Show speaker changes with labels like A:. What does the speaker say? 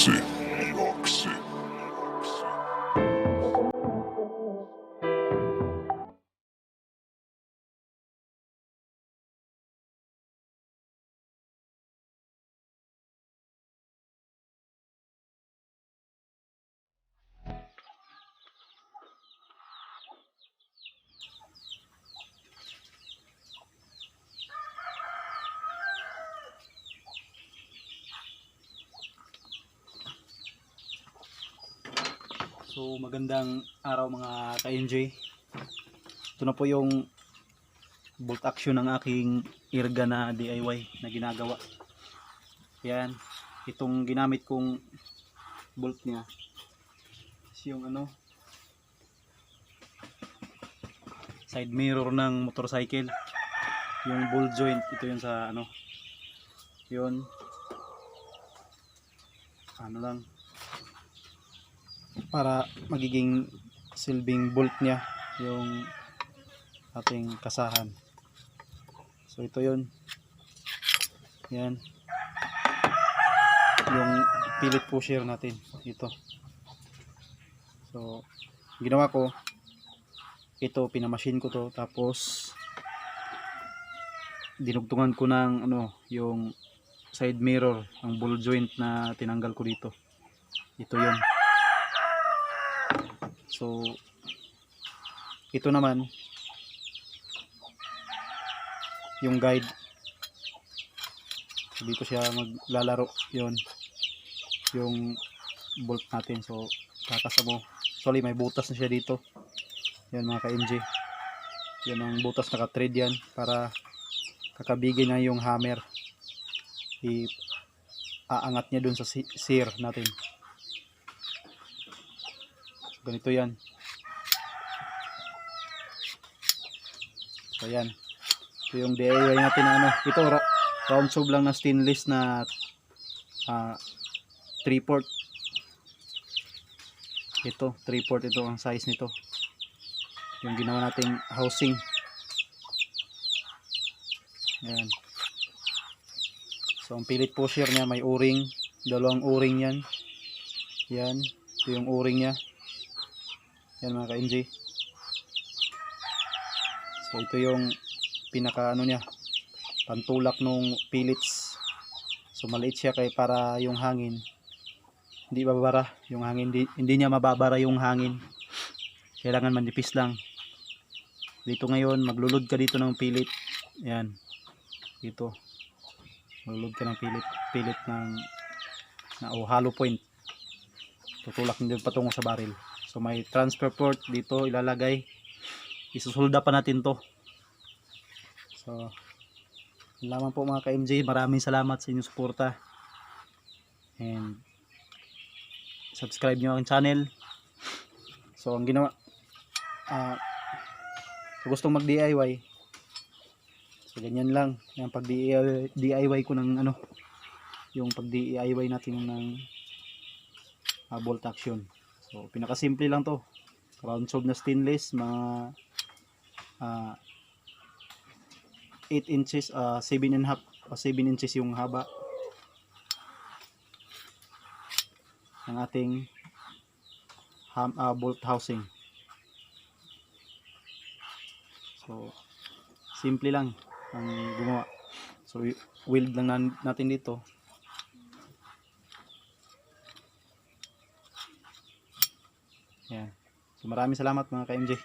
A: Roxy.
B: So magandang araw mga ka-MJ. Ito na po yung bolt action ng aking irga na DIY na ginagawa. Yan, itong ginamit kong bolt niya is yung side mirror ng motorcycle. Yung ball joint, ito yun sa yun lang para magiging silbing bolt niya yung ating kasahan. So ito yun, yan yung pilit pusher natin ito. So ginawa ko ito, pinamachine ko to, tapos dinugtungan ko ng yung side mirror, ang ball joint na tinanggal ko dito. Ito yun. So ito naman yung guide, so dito siya maglalaro, yon yung bolt natin. So kakasa mo, sorry, may butas na siya dito. Yan mga ka-MJ, yan ang butas, naka-thread yan para kakabigay na yung hammer, iaangat niya dun sa sear natin. So, ganito yan. So yan, ito yung DIY natin na ito round tube lang na stainless na 3/4. Ito 3/4, ito ang size nito, yung ginawa nating housing. Ayan. So ang pilit pusher niya may o-ring, dalawang o-ring yan. Yan, ito yung o-ring niya. Yan mga ka-MJ. So ito yung pinaka niya, pantulak nung pillets. So maliit siya kay para yung hangin hindi babara, yung hangin hindi niya mababara yung hangin. Kailangan manipis lang. Dito ngayon maglulod ka dito ng pilit. Yan. Dito. Maglulod ka ng pilit ng hollow point. Tutulak din patungo sa barrel. So may transfer port dito ilalagay. Isusulda pa natin to. So lamang po mga ka-MJ, maraming salamat sa inyong suporta, and subscribe nyo ang channel. So ang ginawa, kung gustong mag DIY, so ganyan lang yung pag DIY ko ng yung pag DIY natin ng bolt action. So pinakasimple lang to, round tube na stainless, mga 8 inches, 7.5 o 7 inches yung haba ng ating bolt housing. So simple lang ang gumawa. So weld lang natin dito. Yan. So maraming salamat mga ka-MJ.